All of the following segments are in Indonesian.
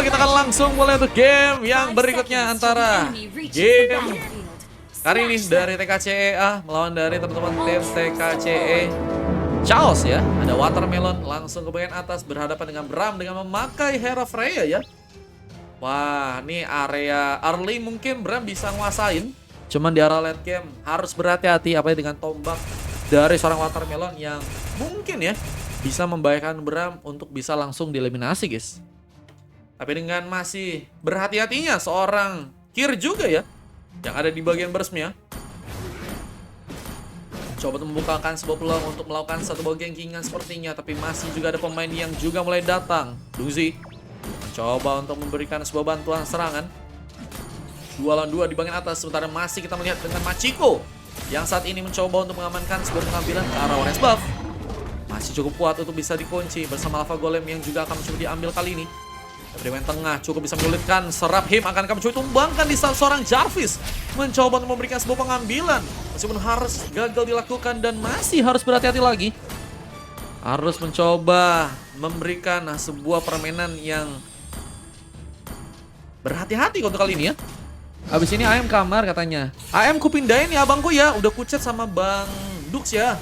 kita akan langsung mulai untuk game yang berikutnya antara game kali ini dari TKCEA melawan dari teman-teman tim TKCE Chaos ya. Ada Watermelon langsung ke bagian atas berhadapan dengan Bram dengan memakai Hera Freya ya. Wah, ini area early mungkin Bram bisa nguasain. Cuman di area late game harus berhati-hati apalagi dengan tombak dari seorang Watermelon yang mungkin ya bisa membahayakan Bram untuk bisa langsung dieliminasi guys. Tapi dengan masih berhati-hatinya seorang Kir juga ya yang ada di bagian burstnya. Coba membukakan sebuah peluang untuk melakukan satu buah gengkingan sepertinya. Tapi masih juga ada pemain yang juga mulai datang. Duzi coba untuk memberikan sebuah bantuan serangan. 2 lawan 2 di bagian atas. Sementara masih kita melihat dengan Machiko yang saat ini mencoba untuk mengamankan sebuah pengambilan ke arah Orange Buff. Masih cukup kuat untuk bisa dikunci bersama Alpha Golem yang juga akan mencoba diambil kali ini. Dari main tengah cukup bisa menyulitkan. Serap Him akan mencoba tumbangkan di saat seorang Jarvis mencoba untuk memberikan sebuah pengambilan. Meskipun harus gagal dilakukan dan masih harus berhati-hati lagi. Harus mencoba memberikan sebuah permainan yang berhati-hati untuk kali ini ya. Habis ini AM kamar katanya. AM kupindahin ya abangku ya. Udah kuchat sama Bang Dux ya.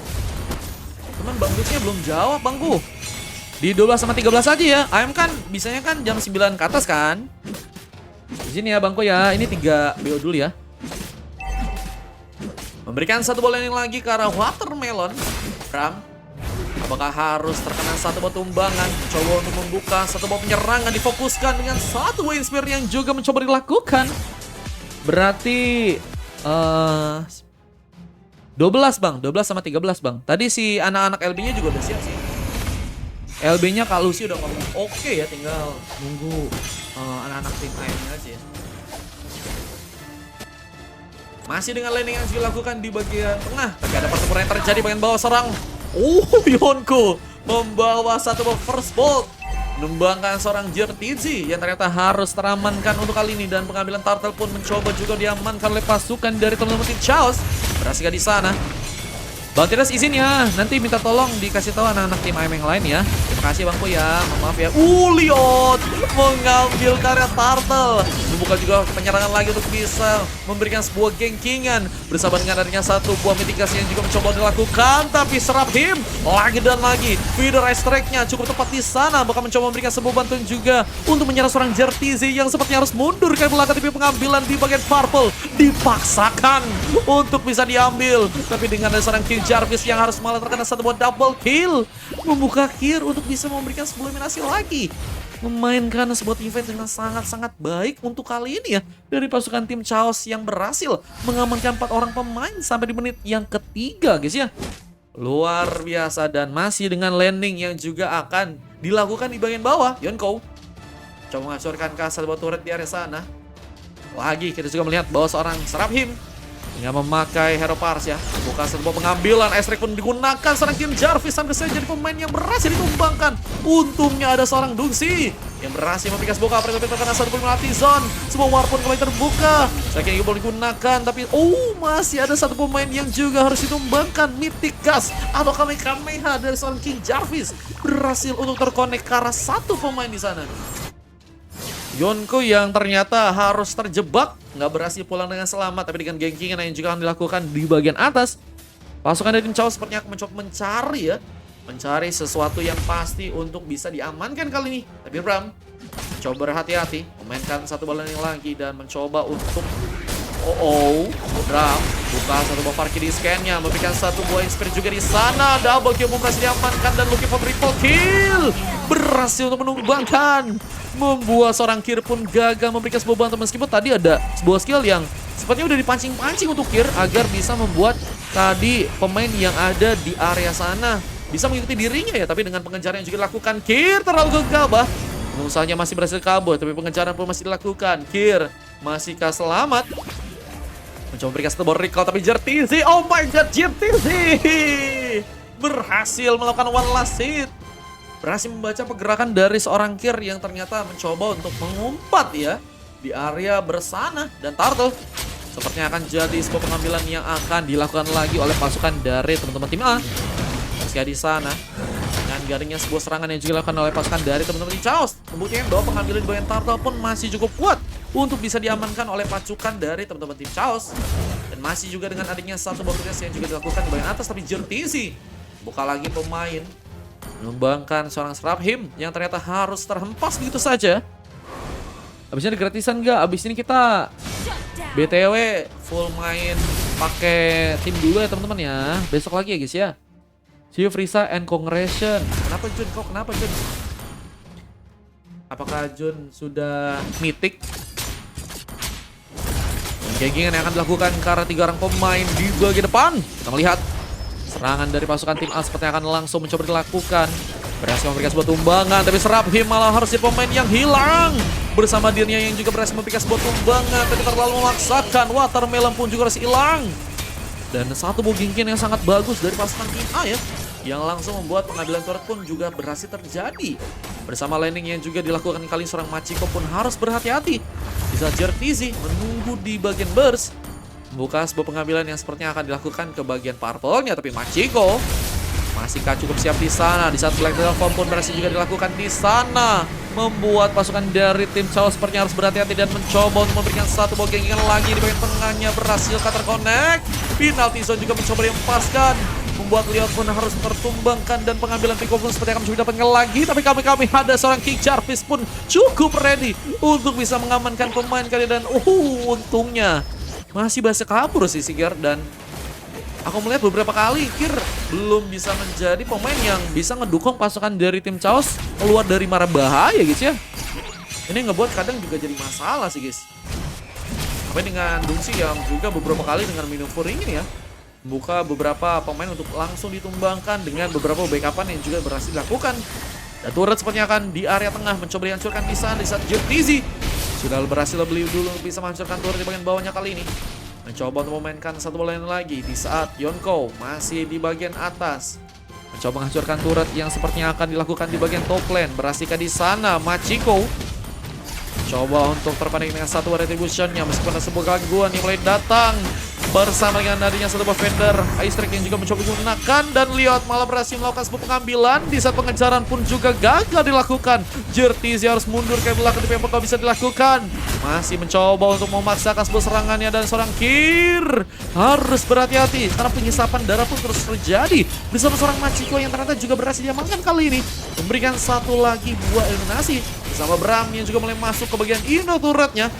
Cuman Bang Duxnya belum jawab bangku. Di 12 sama 13 aja ya. AM kan bisanya kan jam 9 ke atas kan. Di sini ya bangku ya. Ini 3 BO dulu ya. Memberikan satu bola yang lagi ke arah Watermelon. Bram, apakah harus terkena satu buah tumbangan? Coba untuk membuka satu buah penyerangan. Difokuskan dengan satu Wind Spear yang juga mencoba dilakukan. Berarti 12 bang, 12 sama 13 bang. Tadi si anak-anak LB-nya juga udah siap sih. LB-nya Kak Lucy udah ngomong oke ya, tinggal nunggu anak-anak tim AM-nya aja ya. Masih dengan landing yang dilakukan di bagian tengah. Tapi ada pertempuran yang terjadi bagian bawah serang. Yonko membawa satu first bolt. Menumbangkan seorang Jertizi yang ternyata harus teramankan untuk kali ini. Dan pengambilan turtle pun mencoba juga diamankan oleh pasukan dari teman-teman tim Chaos. Berhasil di sana. Bang Tiras izin ya, nanti minta tolong dikasih tahu anak-anak tim AM yang lain ya. Terima kasih bangku ya, maaf ya. Liot mengambil karya turtle. Membuka juga penyerangan lagi untuk bisa memberikan sebuah gengkingan. Bersama dengan adanya satu buah mitigasi yang juga mencoba dilakukan. Tapi Serap Him lagi dan lagi. Feeder strike-nya cukup tepat di sana. Bahkan mencoba memberikan sebuah bantuan juga untuk menyerang seorang Jertizi yang sepertinya harus mundur ke belakang. Tapi pengambilan di bagian purple dipaksakan untuk bisa diambil. Tapi dengan ada seorang King Jarvis yang harus malah terkena satu buah double kill. Membuka Kir untuk bisa memberikan sebuah eliminasi lagi. Memainkan sebuah event dengan sangat-sangat baik untuk kali ini ya. Dari pasukan tim Chaos yang berhasil mengamankan 4 orang pemain sampai di menit yang ketiga guys ya. Luar biasa dan masih dengan landing yang juga akan dilakukan di bagian bawah. Yonko coba menghancurkan kasar buat turret di area sana. Lagi kita juga melihat bahwa seorang Serap Him yang memakai Hero Pars ya. Bukan sebuah pengambilan. Estrik pun digunakan seorang Kim Jarvis sampai saja jadi pemain yang berhasil ditumbangkan. Untungnya ada seorang Dungsi yang berhasil mempikas buka. Tapi terkena satu pelatih zone. Semua war pun kembali terbuka. Saya kira boleh digunakan. Tapi masih ada satu pemain yang juga harus ditumbangkan. Mythic Gas atau Kamehameha dari seorang King Jarvis berhasil untuk terkonek ke arah satu pemain di sana. Yonko yang ternyata harus terjebak, nggak berhasil pulang dengan selamat. Tapi dengan gengkingan yang juga akan dilakukan di bagian atas, pasukan dari tim Chaos sepertinya akan mencoba mencari sesuatu yang pasti untuk bisa diamankan kali ini. Tapi Bram coba berhati-hati, memainkan satu bola yang lagi dan mencoba untuk Bram buka satu buah parkir di scan-nya, memberikan satu buah inspire juga di sana. Double kill berhasil diamankan dan looking for triple kill berhasil untuk menumbangkan. Membuat seorang Kir pun gagal memberikan sebuah bantuan meskipun tadi ada sebuah skill yang sepertinya udah dipancing-pancing untuk Kir agar bisa membuat tadi pemain yang ada di area sana bisa mengikuti dirinya ya. Tapi dengan pengejaran yang juga dilakukan, Kir terlalu gegabah. Usahanya masih berhasil kabur tapi pengejaran pun masih dilakukan. Kir masihkah selamat? Mencoba memberikan satu recall tapi Jertizi, oh my god, Jertizi berhasil melakukan one last hit. Berhasil membaca pergerakan dari seorang Kir yang ternyata mencoba untuk mengumpat ya di area bersana. Dan Turtle sepertinya akan jadi sebuah pengambilan yang akan dilakukan lagi oleh pasukan dari teman-teman tim A. Meski di sana dengan Dengan garingnya sebuah serangan yang juga dilakukan oleh pasukan dari teman-teman Tim Chaos, membuktikan bahwa pengambilan di bagian turtle pun masih cukup kuat untuk bisa diamankan oleh pasukan dari teman-teman Tim Chaos. Dan masih juga dengan adanya satu buah tugas yang juga dilakukan di bagian atas, tapi Jertizi buka lagi pemain, mengembangkan seorang Seraphim yang ternyata harus terhempas begitu saja. Abisnya ada gratisan nggak? Abis ini kita BTW full main pakai tim dulu ya teman-teman ya. Besok lagi ya guys ya. See you Frieza and Congratulations. Kenapa Jun? Kok kenapa Jun? Apakah Jun sudah mythic? Genggingan yang akan dilakukan karena 3 orang pemain di bagian depan. Kita melihat serangan dari pasukan tim A sepertinya akan langsung mencoba dilakukan. Berhasil memberikan sebuah tumbangan, tapi Seraphim malah harus jadi pemain yang hilang. Bersama dirinya yang juga berhasil memberikan sebuah tumbangan, tapi terlalu memaksakan. Watermelon pun juga harus hilang. Dan satu buah Gengkin yang sangat bagus dari pasukan tim A ya, yang langsung membuat pengambilan turret pun juga berhasil terjadi. Bersama landing yang juga dilakukan kali seorang Machiko pun harus berhati-hati. Bisa Jertizi menunggu di bagian burst, membuka sebuah pengambilan yang sepertinya akan dilakukan ke bagian purple-nya, tapi Machiko masihkah cukup siap di sana? Di saat Electrical Form pun berhasil juga dilakukan di sana, membuat pasukan dari tim Chaos sepertinya harus berhati-hati dan mencoba untuk memberikan satu buah genggingan lagi di bagian tengahnya. Berhasil terconnect. Penalty zone juga mencoba dilepaskan, membuat Leon pun harus tertumbangkan dan pengambilan Pico pun seperti akan mencoba dapatkan lagi. Tapi kami ada seorang King Jarvis pun cukup ready untuk bisa mengamankan pemain kali, dan untungnya masih bisa kabur sih Sigir, dan aku melihat beberapa kali Kir belum bisa menjadi pemain yang bisa ngedukung pasukan dari tim Chaos keluar dari mara bahaya guys ya. Ini ngebuat kadang juga jadi masalah sih guys. Tapi dengan Dungsi yang juga beberapa kali dengan manuver ini ya, membuka beberapa pemain untuk langsung ditumbangkan dengan beberapa backupan yang juga berhasil dilakukan. Dan turret sepertinya akan di area tengah mencoba dihancurkan di sana. Di saat Jertizi sudah berhasil beli dulu untuk bisa menghancurkan turret di bagian bawahnya kali ini. Mencoba untuk memainkan satu bola lagi di saat Yonko masih di bagian atas. Mencoba menghancurkan turret yang sepertinya akan dilakukan di bagian top lane. Berhasilkah di sana Machiko? Coba untuk terpandang dengan satu retributionnya, meskipun ada sebuah gangguan yang mulai datang. Bersama dengan adanya satu buah Fender Ice Strike yang juga mencoba digunakan, dan Liot malah berhasil melakukan sebuah pengambilan. Di saat pengejaran pun juga gagal dilakukan. Jertizi harus mundur ke belakang, tapi apakah bisa dilakukan? Masih mencoba untuk memaksakan sebuah serangannya, dan seorang Kir harus berhati-hati karena penyisapan darah pun terus terjadi bersama seorang Machiko yang ternyata juga berhasil diamankan kali ini, memberikan satu lagi buah eliminasi bersama Bram yang juga mulai masuk ke bagian Indo turretnya.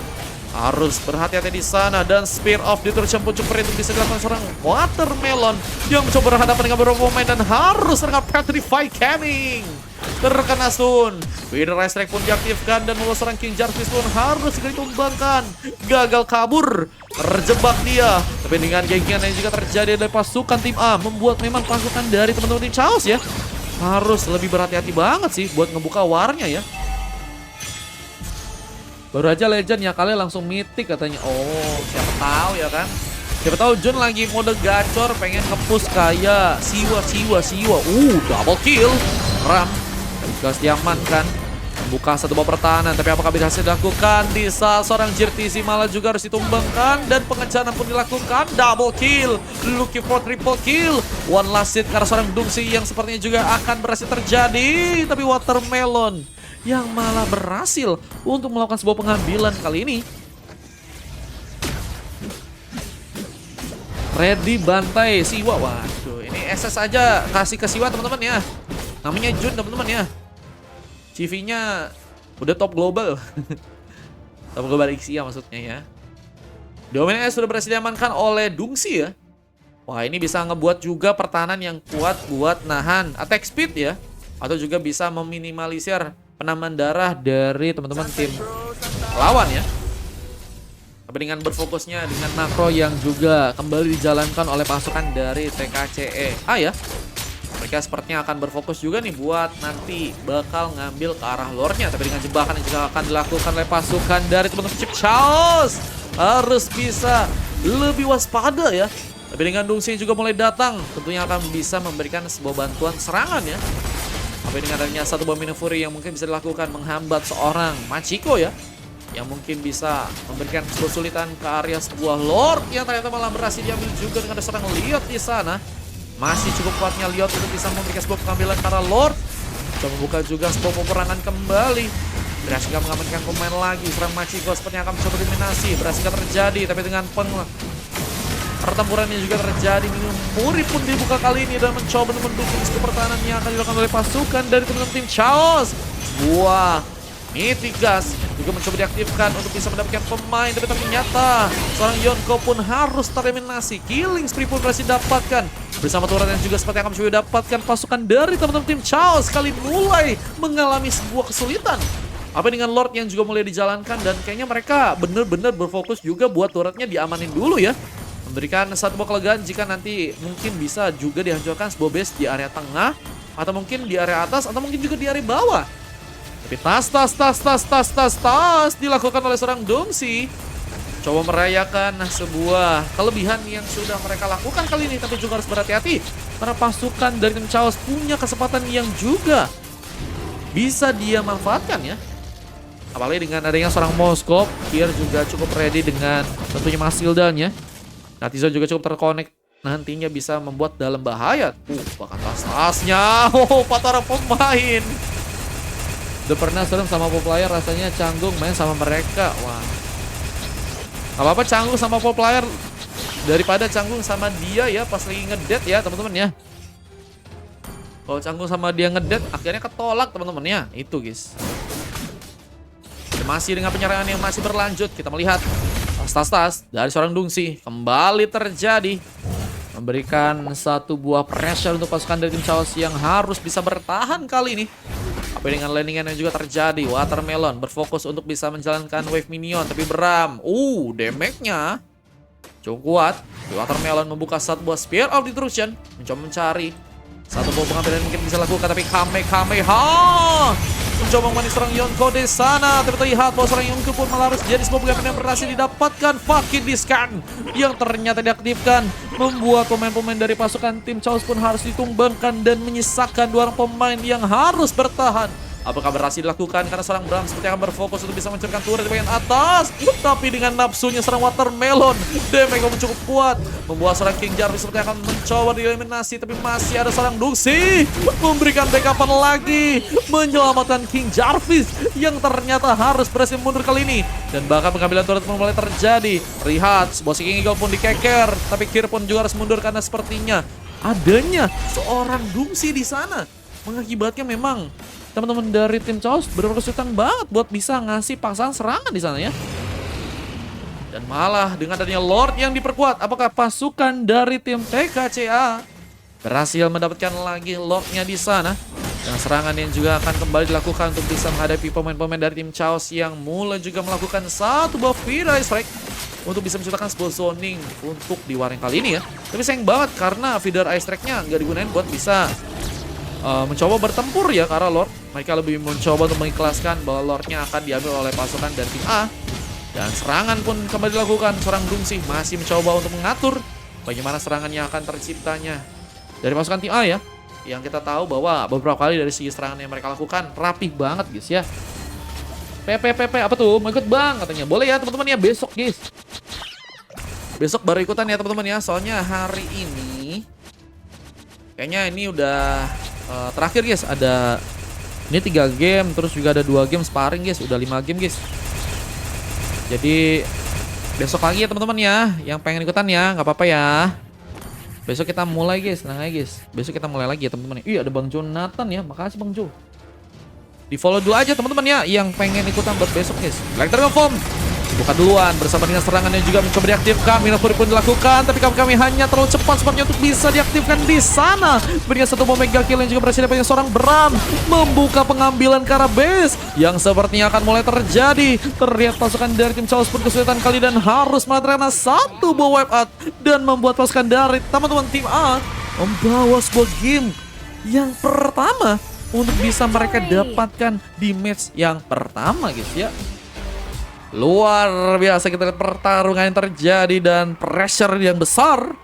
Harus berhati-hati di sana, dan Spear of Destruction pun cukup untuk bisa dilakukan seorang Watermelon yang mencoba berhadapan dengan beberapa pemain dan harus terkena Petrify Canning. Terkena stun. Wither Ice Strike pun diaktifkan dan membawa seorang King Jarvis pun harus segera ditumbangkan. Gagal kabur, terjebak dia. Tapi dengan genggingan yang juga terjadi dari pasukan tim A, membuat memang pasukan dari teman-teman tim Chaos ya harus lebih berhati-hati banget sih buat ngebuka warnya ya. Baru aja legend ya, kalian langsung mythic katanya. Oh, siapa tahu ya kan. Siapa tahu Jun lagi mode gacor, pengen nge-push kayak Siwa. Double kill. Ram juga diamankan. Membuka satu bawah pertahanan, tapi apakah bisa dilakukan? Di saat seorang Jertizi malah juga harus ditumbangkan, dan pengejaran pun dilakukan. Double kill. Looking for triple kill. One last hit karena seorang Dungsi yang sepertinya juga akan berhasil terjadi. Tapi Watermelon yang malah berhasil untuk melakukan sebuah pengambilan kali ini. Ready bantai Siwa. Waduh, ini SS aja kasih ke Siwa teman-teman ya. Namanya Jun teman-teman ya. CV-nya udah top global. Top global Ixia maksudnya ya. Domain S sudah berhasil diamankan oleh Dungsi ya. Wah, ini bisa ngebuat juga pertahanan yang kuat buat nahan attack speed ya. Atau juga bisa meminimalisir penambahan darah dari teman-teman tim lawan ya. Tapi dengan berfokusnya dengan makro yang juga kembali dijalankan oleh pasukan dari TKCE A ya, mereka sepertinya akan berfokus juga nih buat nanti bakal ngambil ke arah lore-nya. Tapi dengan jebakan yang juga akan dilakukan oleh pasukan dari teman-teman Tim Chaos, harus bisa lebih waspada ya. Tapi dengan Dungsi juga mulai datang, tentunya akan bisa memberikan sebuah bantuan serangan ya. Tapi dengan adanya satu buah Minifuri yang mungkin bisa dilakukan menghambat seorang Machiko ya, yang mungkin bisa memberikan kesulitan ke area sebuah Lord yang ternyata malah berhasil diambil juga dengan ada seorang Liot di sana. Masih cukup kuatnya Liot untuk bisa memberikan sebuah pengambilan ke arah Lord. Coba buka juga sebuah peperangan kembali. Berhasil mengamankan pemain lagi. Serang Machiko sepertinya akan mencoba eliminasi. Berhasil terjadi, tapi dengan pertempuran yang juga terjadi. Muri pun dibuka kali ini dan mencoba mendukung pertahanan yang akan dilakukan oleh pasukan dari teman-teman tim Chaos. Sebuah Mitigas juga mencoba diaktifkan untuk bisa mendapatkan pemain, tapi ternyata seorang Yonko pun harus tereliminasi. Killing spree pun berhasil didapatkan bersama turret yang juga seperti yang akan mencoba dapatkan pasukan dari teman-teman tim Chaos kali mulai mengalami sebuah kesulitan. Apa dengan Lord yang juga mulai dijalankan dan kayaknya mereka benar-benar berfokus juga buat turretnya diamanin dulu ya. Memberikan satu buah kelegaan jika nanti mungkin bisa juga dihancurkan sebuah base di area tengah atau mungkin di area atas atau mungkin juga di area bawah. Tapi tas dilakukan oleh seorang Doomsy. Coba merayakan sebuah kelebihan yang sudah mereka lakukan kali ini, tapi juga harus berhati-hati karena pasukan dari tim Chaos punya kesempatan yang juga bisa dia manfaatkan ya. Apalagi dengan adanya seorang Moskop, Kier juga cukup ready dengan tentunya Masildanya. Natizo juga cukup terkonek, nantinya bisa membuat dalam bahaya. Bahkan tas-tasnya, patah pemain. Udah pernah serem sama pro player, rasanya canggung main sama mereka. Wah, gak apa-apa canggung sama pro player daripada canggung sama dia ya pas lagi ngedet ya teman-teman ya. Kalau canggung sama dia ngedet akhirnya ketolak teman-teman ya. Itu guys. Masih dengan penyerangan yang masih berlanjut, kita melihat tas dari seorang Doomsy kembali terjadi, memberikan satu buah pressure untuk pasukan dari tim Chaos yang harus bisa bertahan kali ini. Apa dengan landingan yang juga terjadi, Watermelon berfokus untuk bisa menjalankan wave minion, tapi Bram, damage-nya cukup kuat. Watermelon membuka satu buah Spear of Destruction, mencoba mencari satu buah pengambilan yang mungkin bisa lakukan, tapi Kamehameha mencoba memanis serang Yonko di sana, tapi terlihat bahwa serang Yonko pun malah harus jadi sebuah pengambilan yang berhasil didapatkan. Fucking Discan yang ternyata diaktifkan, membuat pemain-pemain dari pasukan tim Chaos pun harus ditumbangkan dan menyisakan dua orang pemain yang harus bertahan. Apakah berhasil dilakukan karena seorang Bram seperti akan berfokus untuk bisa mencurkan turret di bagian atas, tapi dengan nafsunya serang Watermelon, damage yang cukup kuat membuat seorang King Jarvis seperti akan mencoba dieliminasi, tapi masih ada seorang Doomsy memberikan backupan lagi, menyelamatkan King Jarvis yang ternyata harus berhasil mundur kali ini, dan bahkan pengambilan turret pun mulai terjadi. Lihat, sebuah King Eagle pun dikeker, tapi Kier pun juga harus mundur karena sepertinya adanya seorang Doomsy di sana mengakibatkan memang teman-teman dari tim Chaos berkesulitan banget buat bisa ngasih paksaan serangan di sana ya. Dan malah dengan adanya Lord yang diperkuat, apakah pasukan dari tim TKCA berhasil mendapatkan lagi Lordnya di sana? Dan serangan yang juga akan kembali dilakukan untuk bisa menghadapi pemain-pemain dari tim Chaos yang mulai juga melakukan satu buah Fear Strike untuk bisa menciptakan sebuah zoning untuk di war yang kali ini ya. Tapi sayang banget karena Feeder Ice Strike-nya nggak digunain buat bisa mencoba bertempur ya, karena Lord mereka lebih mencoba untuk mengikhlaskan bahwa Lordnya akan diambil oleh pasukan dari tim A. Dan serangan pun kembali dilakukan, seorang Doomsy masih mencoba untuk mengatur bagaimana serangannya akan terciptanya dari pasukan tim A ya. Yang kita tahu bahwa beberapa kali dari segi serangan yang mereka lakukan rapih banget guys ya. PP apa tuh, mau ikut bang katanya. Boleh ya teman-teman ya, besok guys. Besok baru ikutan ya teman-teman ya, soalnya hari ini kayaknya ini udah terakhir guys. Ada ini 3 game, terus juga ada 2 game sparring guys, udah 5 game guys. Jadi besok lagi ya teman-teman ya, yang pengen ikutan ya nggak apa-apa ya. Besok kita mulai guys, tenang aja guys. Besok kita mulai lagi ya teman-teman. Ih, ada Bang Jonathan ya, makasih Bang Jo. Di follow dulu aja teman-teman ya yang pengen ikutan buat besok guys. Like terkonfirm. Buka duluan bersama dengan serangan yang juga mencoba diaktifkan. Minapuri pun dilakukan, tapi kami hanya terlalu cepat sepertinya untuk bisa diaktifkan di sana. Berikan satu bom mega kill yang juga berhasil dapatkan seorang Bram, membuka pengambilan ke arah base yang sepertinya akan mulai terjadi. Terlihat pasukan dari tim Chaos pun kesulitan kali dan harus menerima satu buah wipe out dan membuat pasukan dari teman-teman tim A membawa sebuah game yang pertama untuk bisa mereka dapatkan di match yang pertama guys ya. Luar biasa kita lihat pertarungan yang terjadi dan pressure yang besar,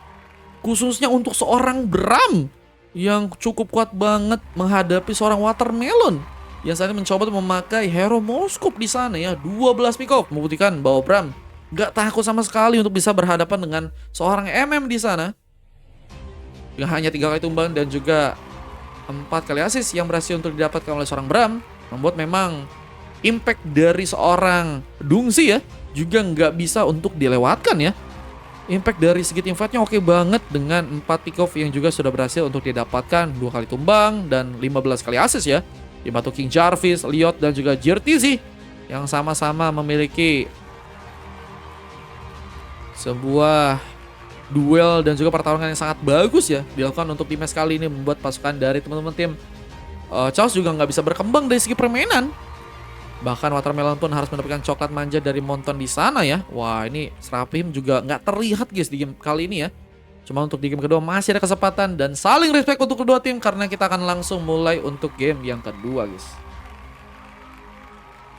khususnya untuk seorang Bram yang cukup kuat banget menghadapi seorang Watermelon yang saat ini mencoba untuk memakai Hero Moskop di sana ya. 12 pick off membuktikan bahwa Bram gak takut sama sekali untuk bisa berhadapan dengan seorang MM di sana. Yang hanya 3 kali tumbang dan juga 4 kali assist yang berhasil untuk didapatkan oleh seorang Bram membuat memang impact dari seorang Dungsi ya juga nggak bisa untuk dilewatkan ya. Impact dari segi teamfight-nya oke banget dengan 4 pick off yang juga sudah berhasil untuk didapatkan 2 kali tumbang dan 15 kali assist ya. Dibantu King Jarvis, Liot dan juga JRTZ yang sama-sama memiliki sebuah duel dan juga pertarungan yang sangat bagus ya dilakukan untuk tim kali ini, membuat pasukan dari teman-teman tim Chaos juga nggak bisa berkembang dari segi permainan. Bahkan Watermelon pun harus mendapatkan coklat manja dari Monton di sana ya. Wah, ini Seraphim juga nggak terlihat guys di game kali ini ya. Cuma untuk di game kedua masih ada kesempatan dan saling respect untuk kedua tim karena kita akan langsung mulai untuk game yang kedua guys.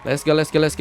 Let's go, let's go, let's go.